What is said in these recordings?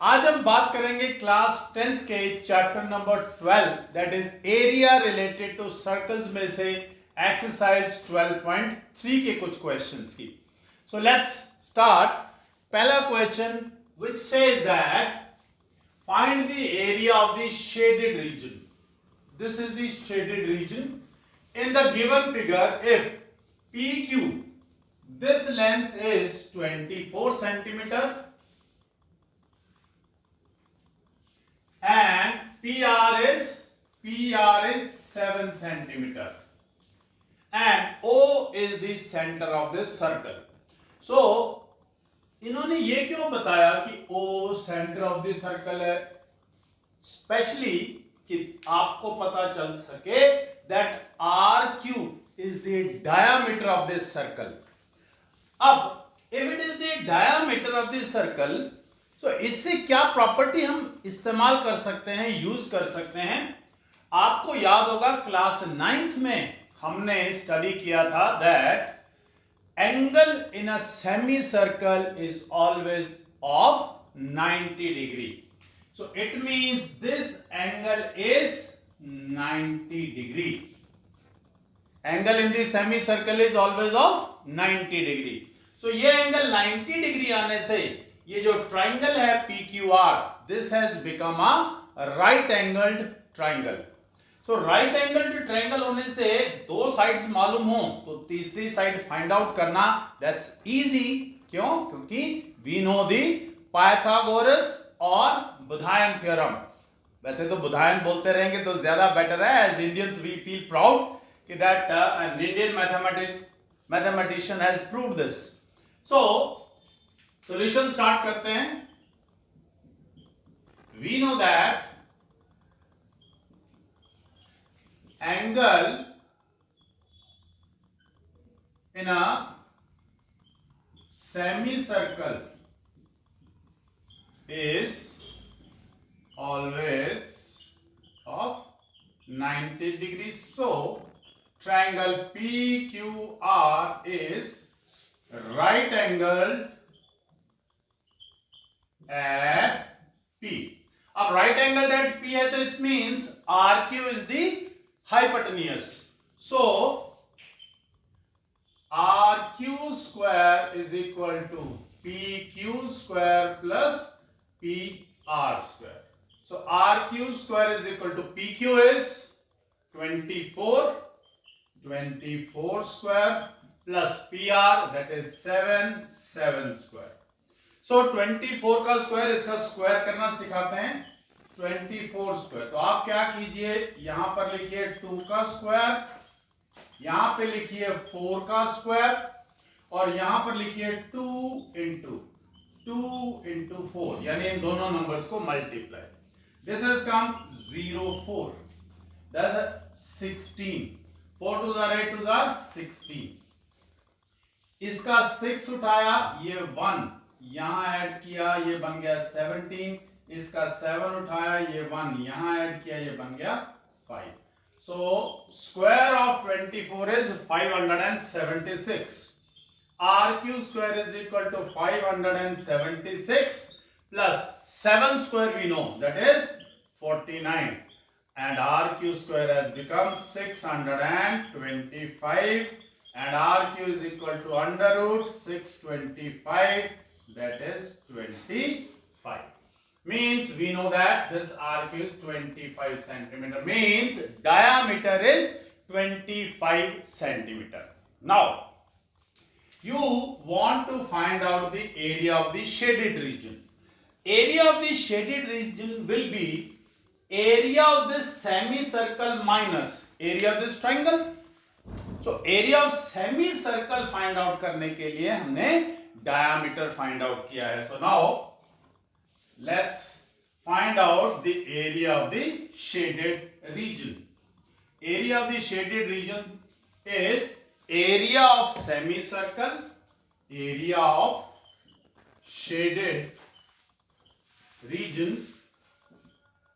आज हम बात करेंगे क्लास 10th के chapter number 12 that is area related to circles में से एक्सरसाइज 12.3 के कुछ क्वेश्चंस की। So let's start. पहला question which says that find the area of the shaded region. This is the shaded region in the given figure. If PQ, this length is 24 centimeter and PR is 7 centimeter and O is the center of this circle. So इन्होंने ये क्यों बताया कि O center of the circle है? Specially कि आपको पता चल सके that RQ is the diameter of this circle. अब if it is the diameter of this circle, so इससे क्या प्रॉपर्टी हम इस्तेमाल कर सकते हैं, यूज कर सकते हैं? आपको याद होगा क्लास 9th में हमने स्टडी किया था that angle in a semicircle is always of 90 degree. So it means this angle is 90 degree. Angle in the semicircle is always of 90 degree. So ये angle 90 degree आने से ये जो triangle है PQR, this has become a right angled triangle. So right angled triangle होने से दो sides मालूम हो तो तीसरी side find out करना that's easy. क्यों? क्योंकि we know the Pythagoras और बुधायन थ्योरम। वैसे तो बुधायन बोलते रहेंगे तो ज्यादा बेटर है। As Indians we feel proud कि that an Indian mathematician has proved this. So solution start करते हैं। We know that angle in a semicircle is always of 90 degrees. So triangle PQR is right angled at P. अब right angled at P है तो this means RQ is the hypotenuse. So RQ square is equal to PQ square plus PR square. So RQ square is equal to PQ is 24 square plus PR that is 7 square. So 24 का square इसका square करना सिखाते हैं। 24 square तो आप क्या कीजिए, यहां पर लिखिए 2 का स्क्वायर, यहां पे लिखिए 4 का स्क्वायर और यहां पर लिखिए 2 into 4 यानी इन दोनों नंबर्स को multiply. This has come 0 4 that's 16 4 2 8 2 16। इसका 6 उठाया ये 1 यहां ऐड किया ये बन गया 17। इसका 7 उठाया ये 1 यहां ऐड किया ये बन गया 5। So square of 24 is 576। RQ square is equal to 576 plus 7 square we know that is 49 and RQ square has become 625 and RQ is equal to under root 625 that is 25 means we know that this RQ is 25 centimeter means diameter is 25 centimeter. Now you want to find out the area of the shaded region. Area of the shaded region will be area of this semicircle minus area of this triangle. So area of semicircle find out करने के लिए हमने diameter find out किया है. So now let's find out the area of the shaded region. Area of the shaded region is area of semicircle, area of shaded region,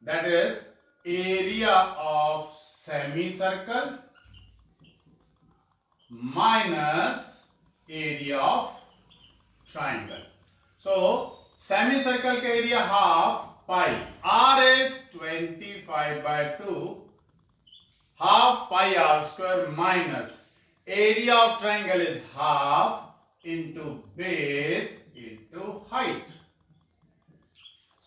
that is area of semicircle minus area of triangle. So semicircle का area half pi, r is 25/2 half pi r square minus area of triangle is half into base into height.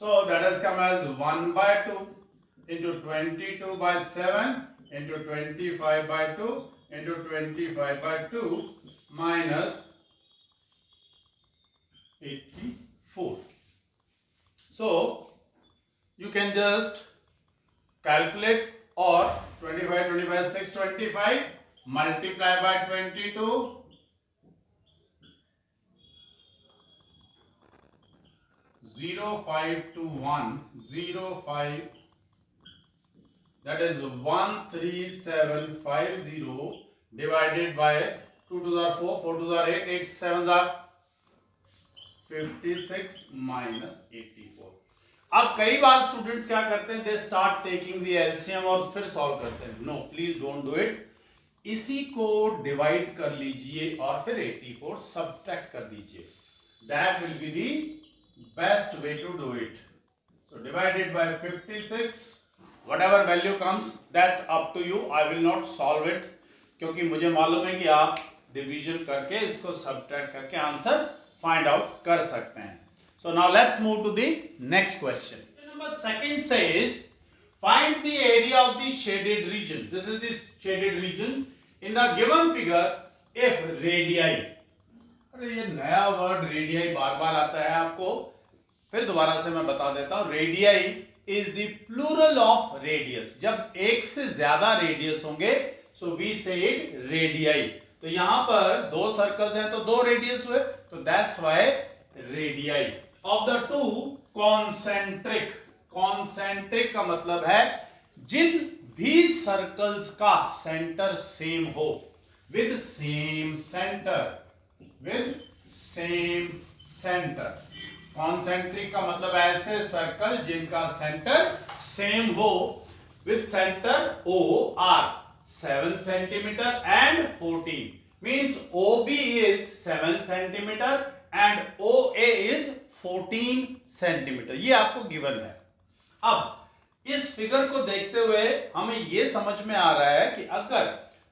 So that has come as 1/2 into 22/7 into 25/2 into 25/2 minus 84. So you can just calculate, or 25 25 625 multiply by 22 052105, that is 13750 divided by 2 to the 4, 4 to the 8, 8 7 are 56 minus 84. अब कई बार students क्या करते हैं, they start taking the LCM और फिर solve करते हैं. No, please don't do it. इसी को डिवाइड कर लीजिए और फिर 84 सब्ट्रैक्ट कर दीजिए. That will be the best way to do it. So divided by 56, whatever value comes, that's up to you. I will not solve it क्योंकि मुझे मालूम है कि आप डिवीजन करके इसको सब्ट्रैक्ट करके आंसर फाइंड आउट कर सकते हैं. So now let's move to the next question. Number second says find the area of the shaded region. This is the shaded region in the given figure if radii. अरे ये नया word radii बार बार आता है आपको, फिर दोबारा से मैं बता देता हूं. Radii is the plural of radius. जब एक से ज्यादा रेडियस होंगे so we say it radii. तो यहां पर दो सर्कल्स हैं तो दो रेडियस हुए, तो that's why radii of the two concentric. Concentric का मतलब है जिन भी सर्कल्स का सेंटर सेम हो, with same centre, with same centre. Concentric का मतलब ऐसे सर्कल जिनका सेंटर सेम हो, with centre O are 7 centimetre and 14, means OB is 7 centimetre and OA is 14 centimetre. ये आपको गिवन है. अब इस फिगर को देखते हुए हमें यह समझ में आ रहा है कि अगर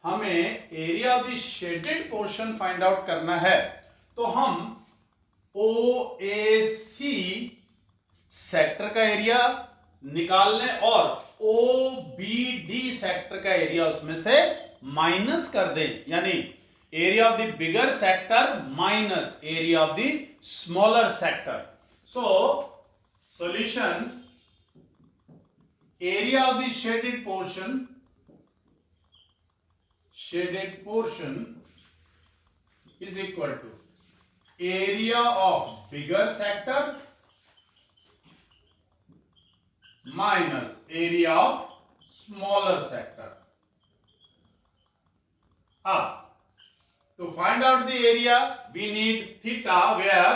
हमें area of the shaded portion find out करना है तो हम OAC सेक्टर का एरिया निकाल लें और OBD सेक्टर का एरिया उसमें से माइनस कर दें. यानी area of the bigger sector minus area of the smaller sector. So solution, area of the shaded portion is equal to area of bigger sector minus area of smaller sector. Up to find out the area we need theta, where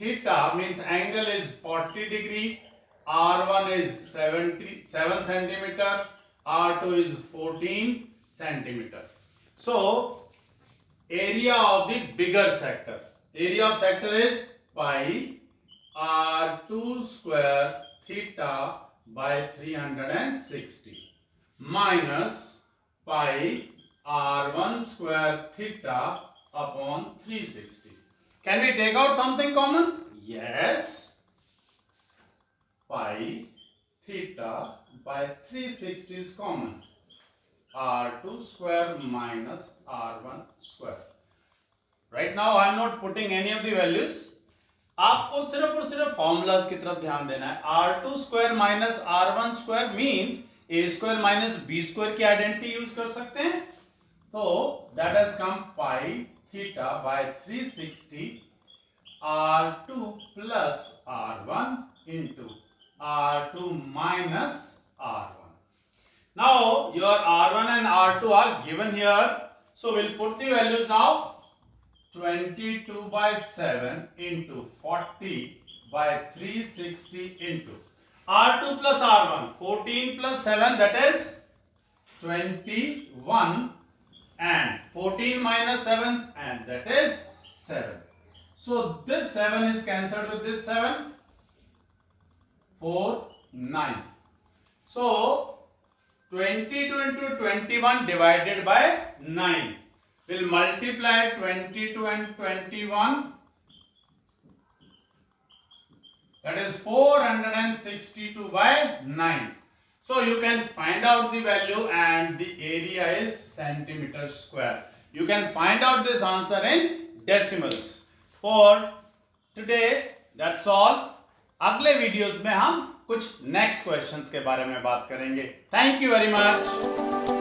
theta means angle is 40 degree, r1 is 7 centimeter, r2 is 14 centimeter. So area of the bigger sector, area of sector is pi r2 square theta by 360 minus pi r1 square theta upon 360. Can we take out something common? Yes. Pi theta by 360 is common. r2 square minus r1 square. Right now I am not putting any of the values. आपको सिर्फ और सिर्फ formulas की तरफ ध्यान देना है. r2 square minus r1 square means a square minus b square की आइडेंटिटी यूज कर सकते हैं. तो that has come pi theta by 360 r2 plus r1 into r2 minus r1. Now your r1 and r2 are given here, so we'll put the values now. 22 by 7 into 40 by 360 into r2 plus r1, 14 plus 7, that is 21, and 14 minus 7, and that is 7. So this 7 is cancelled with this 7. 4, 9. So 22 into 21 divided by 9. We'll multiply 22 and 21. That is 462 by 9. So you can find out the value and the area is centimeter square. You can find out this answer in decimals. For today, that's all. अगले videos में हम कुछ next questions के बारे में बात करेंगे. Thank you very much.